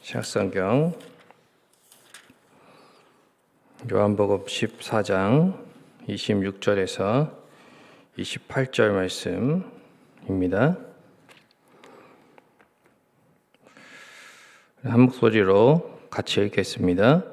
신약성경 요한복음 14장 26절에서 28절 말씀입니다. 한 목소리로 같이 읽겠습니다.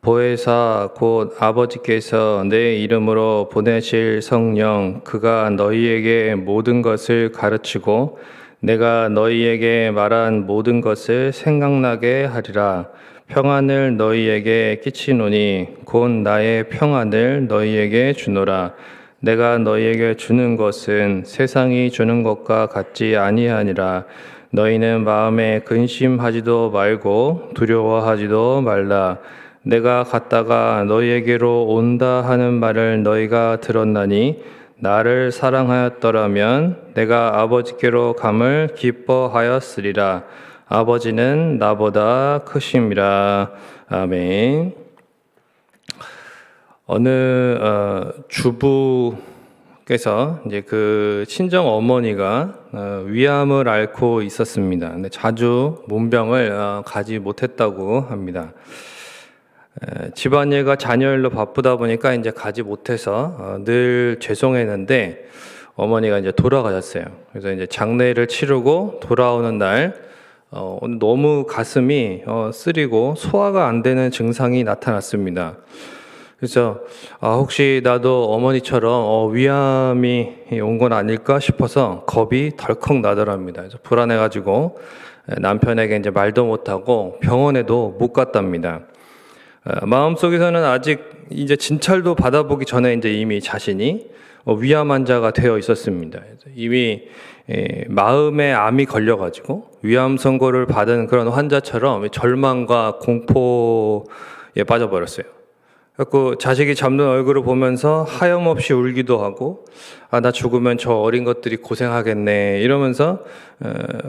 보혜사 곧 아버지께서 내 이름으로 보내실 성령 그가 너희에게 모든 것을 가르치고 내가 너희에게 말한 모든 것을 생각나게 하리라. 평안을 너희에게 끼치노니 곧 나의 평안을 너희에게 주노라. 내가 너희에게 주는 것은 세상이 주는 것과 같지 아니하니라. 너희는 마음에 근심하지도 말고 두려워하지도 말라. 내가 갔다가 너희에게로 온다 하는 말을 너희가 들었나니 나를 사랑하였더라면 내가 아버지께로 감을 기뻐하였으리라. 아버지는 나보다 크심이라. 아멘. 어느 주부께서 이제 그 친정 어머니가 위암을 앓고 있었습니다. 근데 자주 문병을 가지 못했다고 합니다. 집안일과 자녀일로 바쁘다 보니까 이제 가지 못해서 늘 죄송했는데 어머니가 이제 돌아가셨어요. 그래서 이제 장례를 치르고 돌아오는 날 너무 가슴이 쓰리고 소화가 안 되는 증상이 나타났습니다. 그래서 혹시 나도 어머니처럼 위암이 온 건 아닐까 싶어서 겁이 덜컥 나더랍니다. 그래서 불안해가지고 남편에게 이제 말도 못하고 병원에도 못 갔답니다. 마음속에서는 아직 이제 진찰도 받아보기 전에 이제 이미 자신이 위암 환자가 되어 있었습니다. 이미 마음에 암이 걸려가지고 위암 선고를 받은 그런 환자처럼 절망과 공포에 빠져버렸어요. 그래서 자식이 잠든 얼굴을 보면서 하염없이 울기도 하고 나 죽으면 저 어린 것들이 고생하겠네 이러면서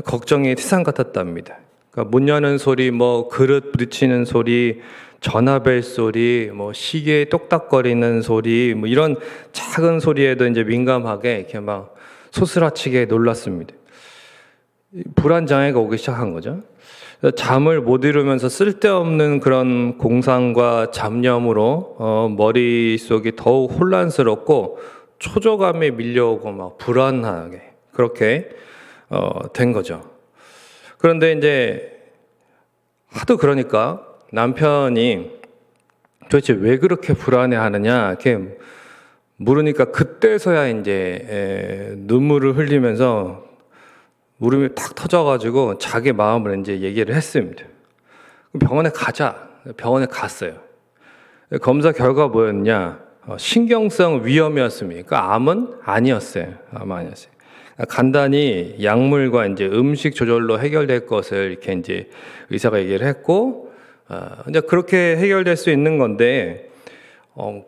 걱정이 태산 같았답니다. 그러니까 문 여는 소리, 그릇 부딪히는 소리, 전화벨 소리, 시계 똑딱거리는 소리, 이런 작은 소리에도 이제 민감하게 이렇게 막 소스라치게 놀랐습니다. 불안 장애가 오기 시작한 거죠. 잠을 못 이루면서 쓸데없는 그런 공상과 잡념으로 머릿속이 더욱 혼란스럽고 초조감에 밀려오고 막 불안하게 그렇게 된 거죠. 그런데 이제 하도 그러니까 남편이 도대체 왜 그렇게 불안해하느냐 이렇게 물으니까 그때서야 이제 눈물을 흘리면서 울음이 탁 터져가지고 자기 마음을 이제 얘기를 했습니다. 병원에 가자. 병원에 갔어요. 검사 결과 뭐였냐? 신경성 위염이었습니다. 그러니까 암은 아니었어요. 암 아니었어요. 간단히 약물과 이제 음식 조절로 해결될 것을 이렇게 이제 의사가 얘기를 했고. 이제 그렇게 해결될 수 있는 건데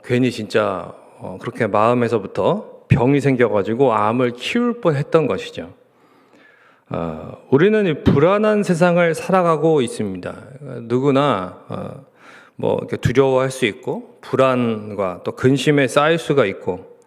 괜히 진짜 그렇게 마음에서부터 병이 생겨가지고 암을 키울 뻔했던 것이죠. 우리는 이 불안한 세상을 살아가고 있습니다. 누구나 이렇게 두려워할 수 있고 불안과 또 근심에 쌓일 수가 있고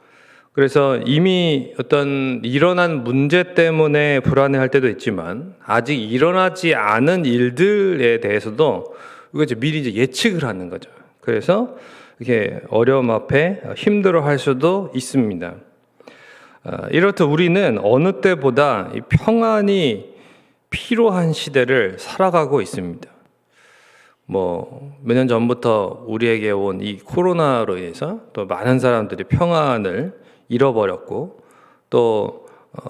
그래서 이미 어떤 일어난 문제 때문에 불안해할 때도 있지만 아직 일어나지 않은 일들에 대해서도 이거 이제 미리 이제 예측을 하는 거죠. 그래서 이렇게 어려움 앞에 힘들어할 수도 있습니다. 이렇듯 우리는 어느 때보다 이 평안이 필요한 시대를 살아가고 있습니다. 몇 년 전부터 우리에게 온 이 코로나로 인해서 또 많은 사람들이 평안을 잃어버렸고 또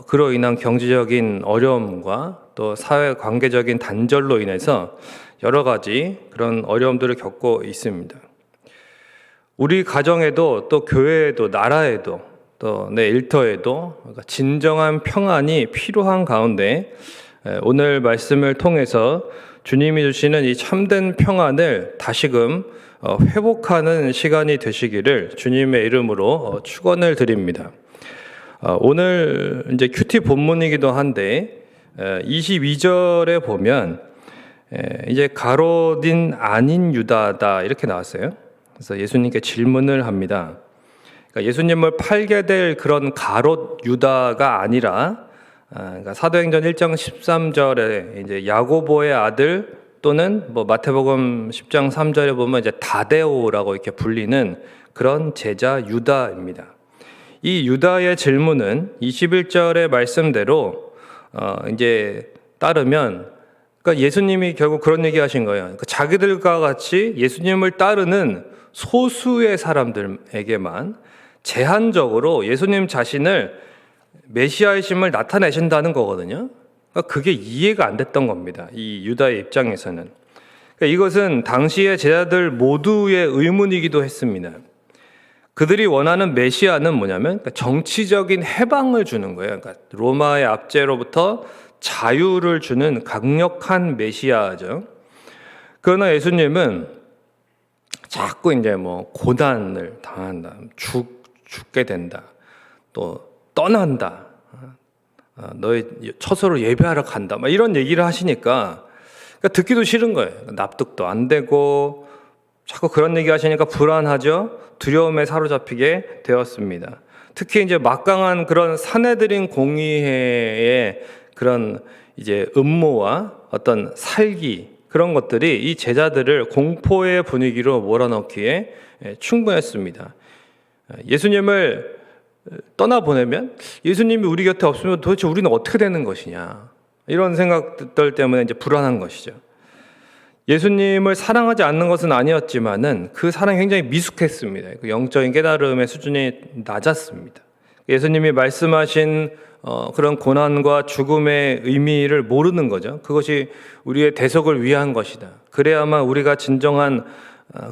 그로 인한 경제적인 어려움과 또 사회 관계적인 단절로 인해서 여러 가지 그런 어려움들을 겪고 있습니다. 우리 가정에도 또 교회에도 나라에도 또 내 일터에도 진정한 평안이 필요한 가운데 오늘 말씀을 통해서 주님이 주시는 이 참된 평안을 다시금 회복하는 시간이 되시기를 주님의 이름으로 축원을 드립니다. 오늘 이제 큐티 본문이기도 한데 22절에 보면 이제 가롯인 아닌 유다다 이렇게 나왔어요. 그래서 예수님께 질문을 합니다. 그러니까 예수님을 팔게 될 그런 가롯 유다가 아니라 그러니까 사도행전 1장 13절에 이제 야고보의 아들 또는 뭐 마태복음 10장 3절에 보면 이제 다데오라고 이렇게 불리는 그런 제자 유다입니다. 이 유다의 질문은 21절의 말씀대로 이제 따르면, 그러니까 예수님이 결국 그런 얘기 하신 거예요. 그러니까 자기들과 같이 예수님을 따르는 소수의 사람들에게만 제한적으로 예수님 자신을 메시아이심을 나타내신다는 거거든요. 그러니까 그게 이해가 안 됐던 겁니다. 이 유다의 입장에서는. 그러니까 이것은 당시의 제자들 모두의 의문이기도 했습니다. 그들이 원하는 메시아는 뭐냐면 정치적인 해방을 주는 거예요. 그러니까 로마의 압제로부터 자유를 주는 강력한 메시아죠. 그러나 예수님은 자꾸 이제 뭐 고난을 당한다, 죽게 된다, 또 떠난다, 너의 처소로 예배하러 간다, 막 이런 얘기를 하시니까 그러니까 듣기도 싫은 거예요. 납득도 안 되고 자꾸 그런 얘기 하시니까 불안하죠. 두려움에 사로잡히게 되었습니다. 특히 이제 막강한 그런 사내들인 공의회의 그런 이제 음모와 어떤 살기, 그런 것들이 이 제자들을 공포의 분위기로 몰아넣기에 충분했습니다. 예수님을 떠나보내면, 예수님이 우리 곁에 없으면 도대체 우리는 어떻게 되는 것이냐, 이런 생각들 때문에 이제 불안한 것이죠. 예수님을 사랑하지 않는 것은 아니었지만은 그 사랑이 굉장히 미숙했습니다. 그 영적인 깨달음의 수준이 낮았습니다. 예수님이 말씀하신 그런 고난과 죽음의 의미를 모르는 거죠. 그것이 우리의 대속을 위한 것이다. 그래야만 우리가 진정한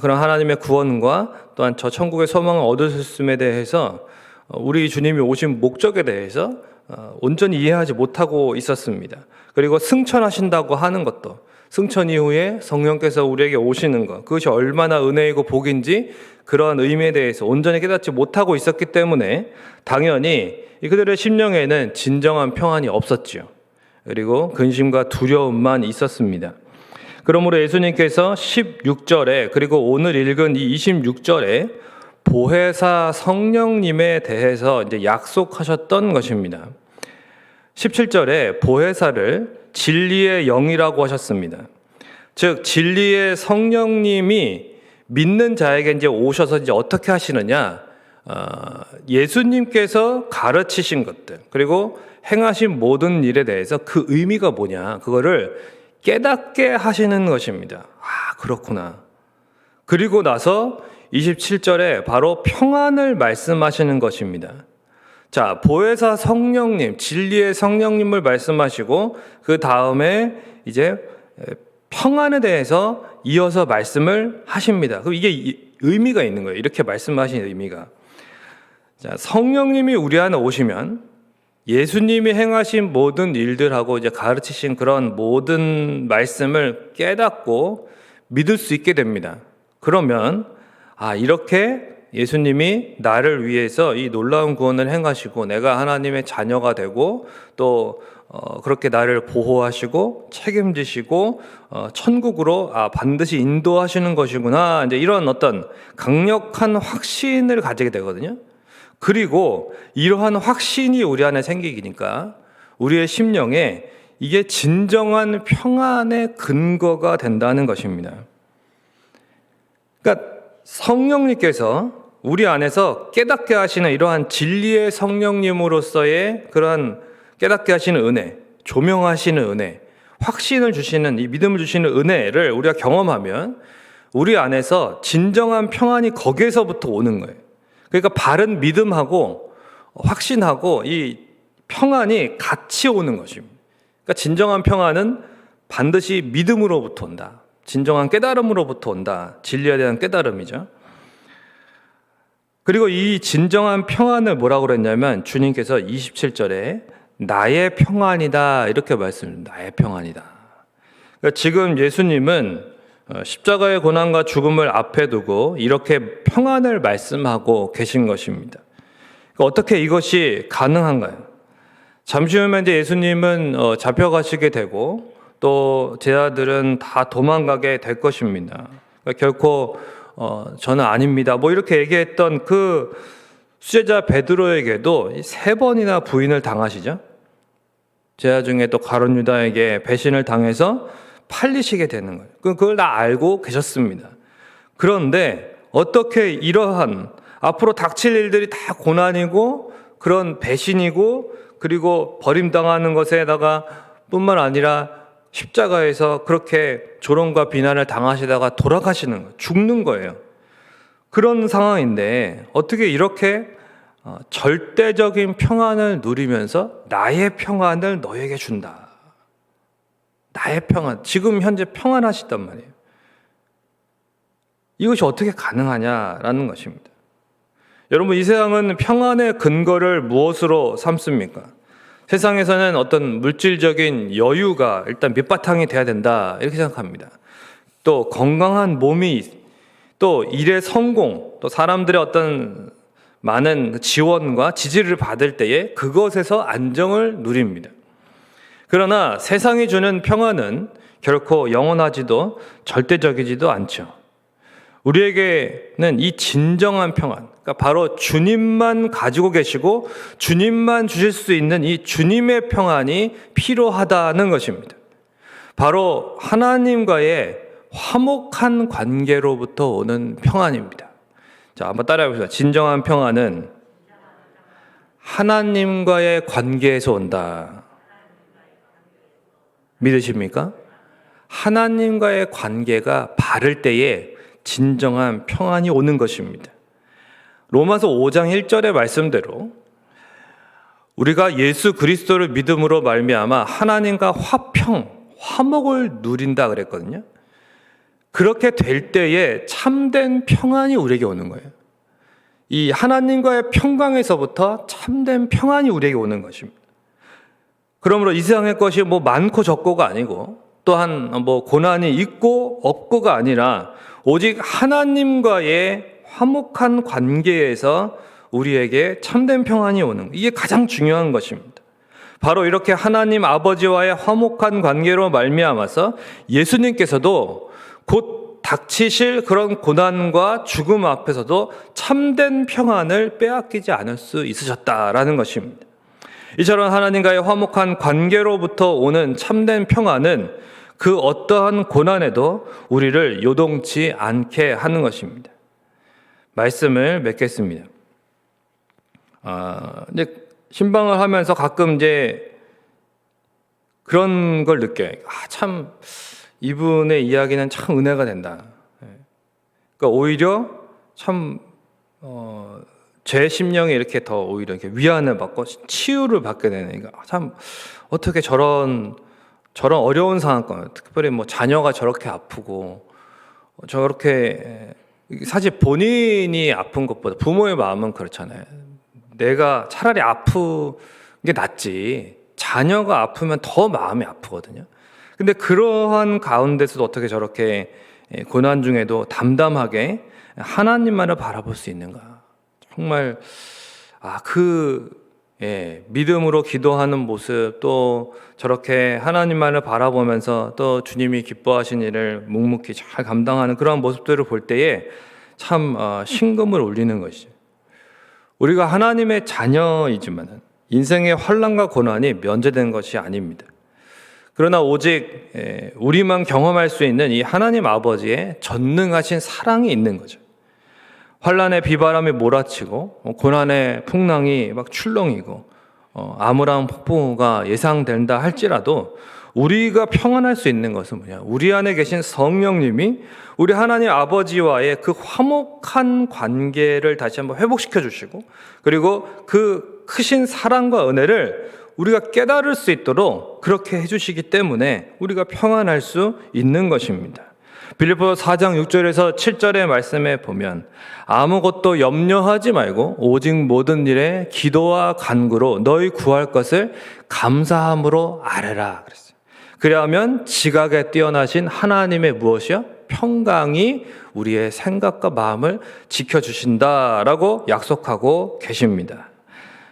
그런 하나님의 구원과 또한 저 천국의 소망을 얻을 수 있음에 대해서 우리 주님이 오신 목적에 대해서 온전히 이해하지 못하고 있었습니다. 그리고 승천하신다고 하는 것도, 승천 이후에 성령께서 우리에게 오시는 것, 그것이 얼마나 은혜이고 복인지 그러한 의미에 대해서 온전히 깨닫지 못하고 있었기 때문에 당연히 그들의 심령에는 진정한 평안이 없었지요. 그리고 근심과 두려움만 있었습니다. 그러므로 예수님께서 16절에 그리고 오늘 읽은 이 26절에 보혜사 성령님에 대해서 이제 약속하셨던 것입니다. 17절에 보혜사를 진리의 영이라고 하셨습니다. 즉 진리의 성령님이 믿는 자에게 이제 오셔서 이제 어떻게 하시느냐? 예수님께서 가르치신 것들, 그리고 행하신 모든 일에 대해서 그 의미가 뭐냐, 그거를 깨닫게 하시는 것입니다. 아, 그렇구나. 그리고 나서 27절에 바로 평안을 말씀하시는 것입니다. 자, 보혜사 성령님, 진리의 성령님을 말씀하시고 그 다음에 이제 평안에 대해서 이어서 말씀을 하십니다. 그럼 이게 의미가 있는 거예요. 이렇게 말씀하신 의미가. 자, 성령님이 우리 안에 오시면 예수님이 행하신 모든 일들하고 이제 가르치신 그런 모든 말씀을 깨닫고 믿을 수 있게 됩니다. 그러면 이렇게 예수님이 나를 위해서 이 놀라운 구원을 행하시고 내가 하나님의 자녀가 되고 또 그렇게 나를 보호하시고 책임지시고 천국으로 반드시 인도하시는 것이구나, 이제 이런 어떤 강력한 확신을 가지게 되거든요. 그리고 이러한 확신이 우리 안에 생기니까 우리의 심령에 이게 진정한 평안의 근거가 된다는 것입니다. 그러니까 성령님께서 우리 안에서 깨닫게 하시는 이러한 진리의 성령님으로서의 그러한 깨닫게 하시는 은혜, 조명하시는 은혜, 확신을 주시는 이 믿음을 주시는 은혜를 우리가 경험하면 우리 안에서 진정한 평안이 거기에서부터 오는 거예요. 그러니까 바른 믿음하고 확신하고 이 평안이 같이 오는 것입니다. 그러니까 진정한 평안은 반드시 믿음으로부터 온다. 진정한 깨달음으로부터 온다. 진리에 대한 깨달음이죠. 그리고 이 진정한 평안을 뭐라고 그랬냐면 주님께서 27절에 나의 평안이다, 이렇게 말씀합니다. 나의 평안이다. 그러니까 지금 예수님은 십자가의 고난과 죽음을 앞에 두고 이렇게 평안을 말씀하고 계신 것입니다. 그러니까 어떻게 이것이 가능한가요? 잠시 후면 이제 예수님은 잡혀가시게 되고 또 제자들은 다 도망가게 될 것입니다. 그러니까 결코 저는 아닙니다, 뭐 이렇게 얘기했던 그 수제자 베드로에게도 3번이나 부인을 당하시죠. 제자 중에 또 가룟 유다에게 배신을 당해서 팔리시게 되는 거예요. 그걸 다 알고 계셨습니다. 그런데 어떻게 이러한 앞으로 닥칠 일들이 다 고난이고 그런 배신이고 그리고 버림당하는 것에다가 뿐만 아니라 십자가에서 그렇게 조롱과 비난을 당하시다가 돌아가시는 거예요. 죽는 거예요. 그런 상황인데 어떻게 이렇게 절대적인 평안을 누리면서 나의 평안을 너에게 준다. 나의 평안. 지금 현재 평안하시단 말이에요. 이것이 어떻게 가능하냐라는 것입니다. 여러분, 이 세상은 평안의 근거를 무엇으로 삼습니까? 세상에서는 어떤 물질적인 여유가 일단 밑바탕이 돼야 된다 이렇게 생각합니다. 또 건강한 몸이, 또 일의 성공, 또 사람들의 어떤 많은 지원과 지지를 받을 때에 그것에서 안정을 누립니다. 그러나 세상이 주는 평안은 결코 영원하지도 절대적이지도 않죠. 우리에게는 이 진정한 평안, 그러니까 바로 주님만 가지고 계시고 주님만 주실 수 있는 이 주님의 평안이 필요하다는 것입니다. 바로 하나님과의 화목한 관계로부터 오는 평안입니다. 자, 한번 따라해 보시죠. 진정한 평안은 하나님과의 관계에서 온다. 믿으십니까? 하나님과의 관계가 바를 때에 진정한 평안이 오는 것입니다. 로마서 5장 1절의 말씀대로 우리가 예수 그리스도를 믿음으로 말미암아 하나님과 화목을 누린다 그랬거든요. 그렇게 될 때에 참된 평안이 우리에게 오는 거예요. 이 하나님과의 평강에서부터 참된 평안이 우리에게 오는 것입니다. 그러므로 이 세상의 것이 많고 적고가 아니고 또한 고난이 있고 없고가 아니라 오직 하나님과의 화목한 관계에서 우리에게 참된 평안이 오는, 이게 가장 중요한 것입니다. 바로 이렇게 하나님 아버지와의 화목한 관계로 말미암아서 예수님께서도 곧 닥치실 그런 고난과 죽음 앞에서도 참된 평안을 빼앗기지 않을 수 있으셨다라는 것입니다. 이처럼 하나님과의 화목한 관계로부터 오는 참된 평안은 그 어떠한 고난에도 우리를 요동치 않게 하는 것입니다. 말씀을 맺겠습니다. 이제 신방을 하면서 가끔 이제 그런 걸 느껴요. 참 이분의 이야기는 참 은혜가 된다. 그러니까 오히려 참 제 심령이 이렇게 더 오히려 이렇게 위안을 받고 치유를 받게 되는. 그러니까 참 어떻게 저런 어려운 상황권, 특별히 자녀가 저렇게 아프고 저렇게, 사실 본인이 아픈 것보다 부모의 마음은 그렇잖아요. 내가 차라리 아픈 게 낫지 자녀가 아프면 더 마음이 아프거든요. 근데 그러한 가운데서도 어떻게 저렇게 고난 중에도 담담하게 하나님만을 바라볼 수 있는가. 정말 믿음으로 기도하는 모습, 또 저렇게 하나님만을 바라보면서 또 주님이 기뻐하신 일을 묵묵히 잘 감당하는 그런 모습들을 볼 때에 참 신금을 울리는 것이죠. 우리가 하나님의 자녀이지만 인생의 환난과 고난이 면제된 것이 아닙니다. 그러나 오직 우리만 경험할 수 있는 이 하나님 아버지의 전능하신 사랑이 있는 거죠. 환난의 비바람이 몰아치고 고난의 풍랑이 막 출렁이고 암울한 폭풍우가 예상된다 할지라도 우리가 평안할 수 있는 것은 뭐냐? 우리 안에 계신 성령님이 우리 하나님 아버지와의 그 화목한 관계를 다시 한번 회복시켜 주시고, 그리고 그 크신 사랑과 은혜를 우리가 깨달을 수 있도록 그렇게 해주시기 때문에 우리가 평안할 수 있는 것입니다. 빌립보서 4장 6절에서 7절의 말씀에 보면 아무것도 염려하지 말고 오직 모든 일에 기도와 간구로 너희 구할 것을 감사함으로 아뢰라 그랬어요. 그리하면 지각에 뛰어나신 하나님의 무엇이요? 평강이 우리의 생각과 마음을 지켜주신다라고 약속하고 계십니다.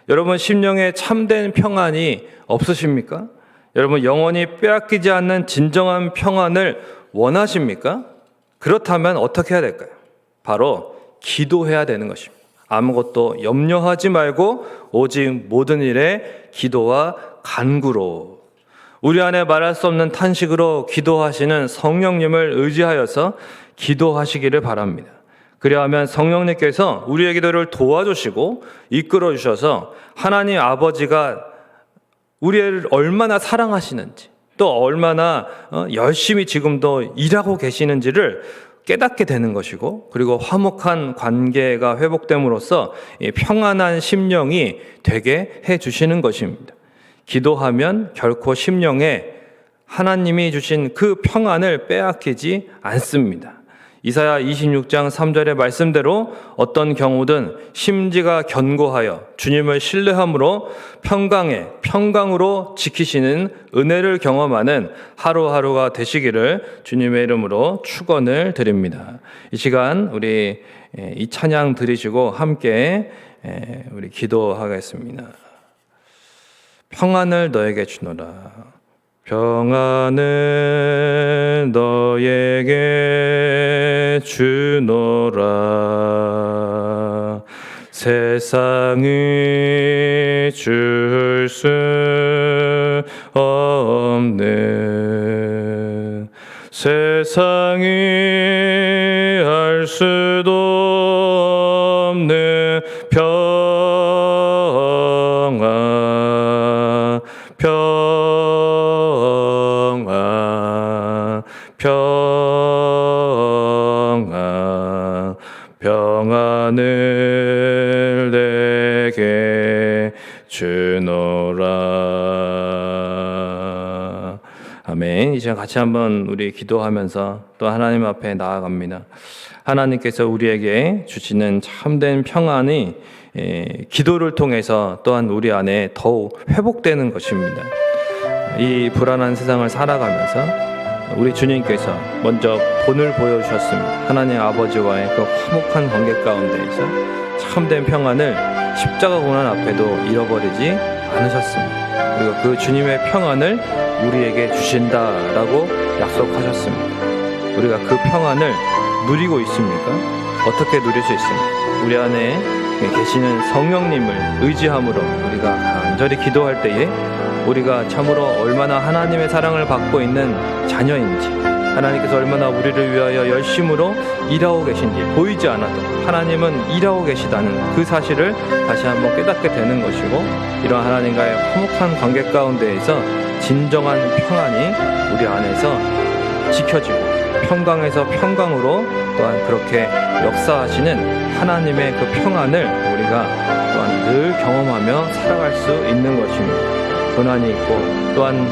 여러분, 심령에 참된 평안이 없으십니까? 여러분, 영원히 빼앗기지 않는 진정한 평안을 원하십니까? 그렇다면 어떻게 해야 될까요? 바로 기도해야 되는 것입니다. 아무것도 염려하지 말고 오직 모든 일에 기도와 간구로. 우리 안에 말할 수 없는 탄식으로 기도하시는 성령님을 의지하여서 기도하시기를 바랍니다. 그리하면 성령님께서 우리의 기도를 도와주시고 이끌어 주셔서 하나님 아버지가 우리를 얼마나 사랑하시는지, 또 얼마나 열심히 지금도 일하고 계시는지를 깨닫게 되는 것이고, 그리고 화목한 관계가 회복됨으로써 평안한 심령이 되게 해주시는 것입니다. 기도하면 결코 심령에 하나님이 주신 그 평안을 빼앗기지 않습니다. 이사야 26장 3절의 말씀대로 어떤 경우든 심지가 견고하여 주님을 신뢰함으로 평강으로 지키시는 은혜를 경험하는 하루하루가 되시기를 주님의 이름으로 축원을 드립니다. 이 시간 우리 이 찬양 드리시고 함께 우리 기도하겠습니다. 평안을 너에게 주노라. 평안을 너에게 주노라. 세상이 줄 수 없는, 세상이 알 수도 없는 평안, 평안을 내게 주노라. 아멘. 이제 같이 한번 우리 기도하면서 또 하나님 앞에 나아갑니다. 하나님께서 우리에게 주시는 참된 평안이 기도를 통해서 또한 우리 안에 더욱 회복되는 것입니다. 이 불안한 세상을 살아가면서 우리 주님께서 먼저 본을 보여주셨습니다. 하나님 아버지와의 그 화목한 관계 가운데에서 참된 평안을 십자가 고난 앞에도 잃어버리지 않으셨습니다. 그리고 그 주님의 평안을 우리에게 주신다라고 약속하셨습니다. 우리가 그 평안을 누리고 있습니까? 어떻게 누릴 수 있습니까? 우리 안에 계시는 성령님을 의지함으로 우리가 간절히 기도할 때에 우리가 참으로 얼마나 하나님의 사랑을 받고 있는 자녀인지, 하나님께서 얼마나 우리를 위하여 열심으로 일하고 계신지 보이지 않아도 하나님은 일하고 계시다는 그 사실을 다시 한번 깨닫게 되는 것이고, 이러한 하나님과의 화목한 관계 가운데에서 진정한 평안이 우리 안에서 지켜지고 평강에서 평강으로 또한 그렇게 역사하시는 하나님의 그 평안을 우리가 또한 늘 경험하며 살아갈 수 있는 것입니다. 고난이 있고 또는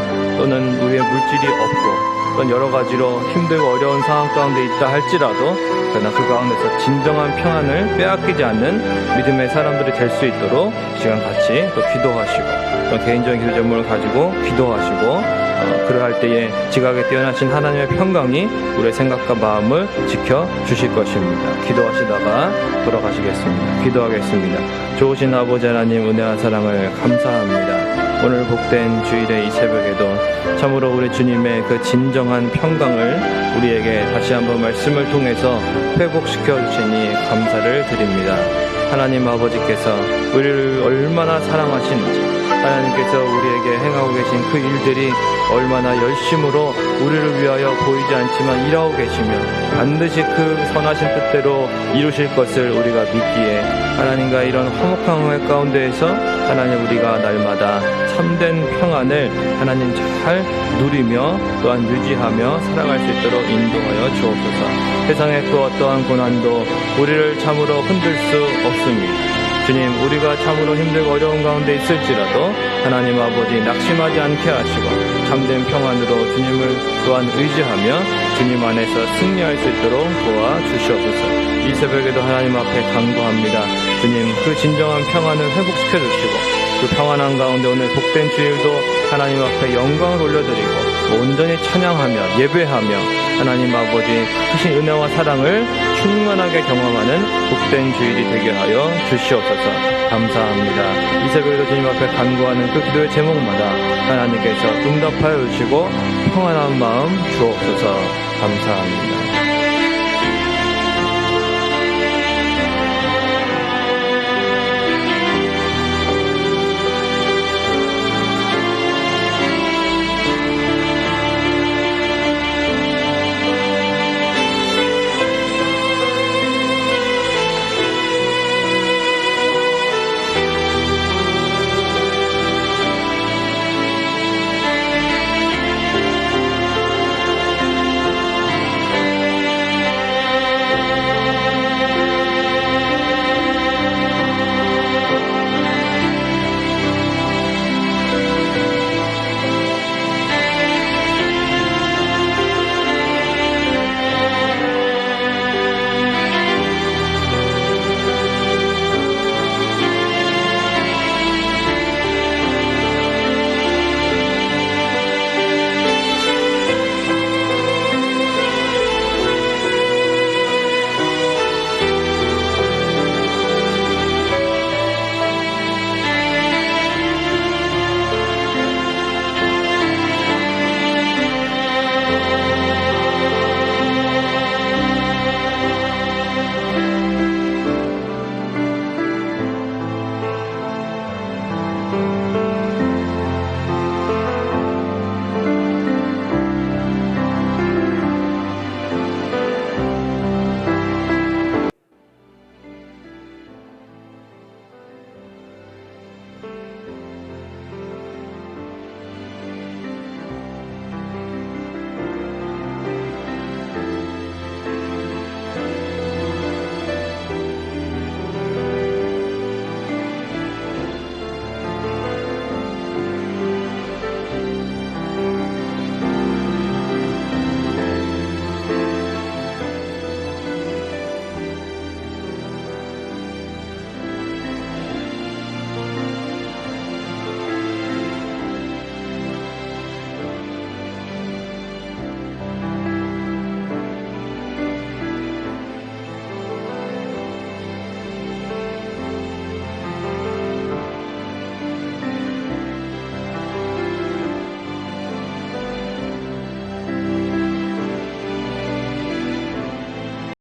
우리의 물질이 없고 또는 여러 가지로 힘들고 어려운 상황 가운데 있다 할지라도, 그러나 그 가운데서 진정한 평안을 빼앗기지 않는 믿음의 사람들이 될 수 있도록 시간 같이 또 기도하시고, 또 개인적인 기도 제목을 가지고 기도하시고, 그러할 때에 지각에 뛰어나신 하나님의 평강이 우리의 생각과 마음을 지켜주실 것입니다. 기도하시다가 돌아가시겠습니다. 기도하겠습니다. 좋으신 아버지 하나님, 은혜와 사랑을 감사합니다. 오늘 복된 주일의 이 새벽에도 참으로 우리 주님의 그 진정한 평강을 우리에게 다시 한번 말씀을 통해서 회복시켜 주시니 감사를 드립니다. 하나님 아버지께서 우리를 얼마나 사랑하시는지, 하나님께서 우리에게 행하고 계신 그 일들이 얼마나 열심으로 우리를 위하여 보이지 않지만 일하고 계시며 반드시 그 선하신 뜻대로 이루실 것을 우리가 믿기에, 하나님과 이런 화목한 가운데에서 하나님 우리가 날마다 참된 평안을 하나님 잘 누리며 또한 유지하며 살아갈 수 있도록 인도하여 주옵소서. 세상의 그 어떠한 고난도 우리를 참으로 흔들 수 없습니다. 주님, 우리가 참으로 힘들고 어려운 가운데 있을지라도 하나님 아버지 낙심하지 않게 하시고 참된 평안으로 주님을 또한 의지하며 주님 안에서 승리할 수 있도록 도와주시옵소서. 이 새벽에도 하나님 앞에 간구합니다. 주님, 그 진정한 평안을 회복시켜 주시고 그 평안한 가운데 오늘 복된 주일도 하나님 앞에 영광을 올려드리고 온전히 찬양하며 예배하며 하나님 아버지 크신 은혜와 사랑을 충만하게 경험하는 복된 주일이 되게 하여 주시옵소서. 감사합니다. 이 새벽에도 주님 앞에 간구하는 그 기도의 제목마다 하나님께서 응답하여 주시고 평안한 마음 주옵소서. 감사합니다.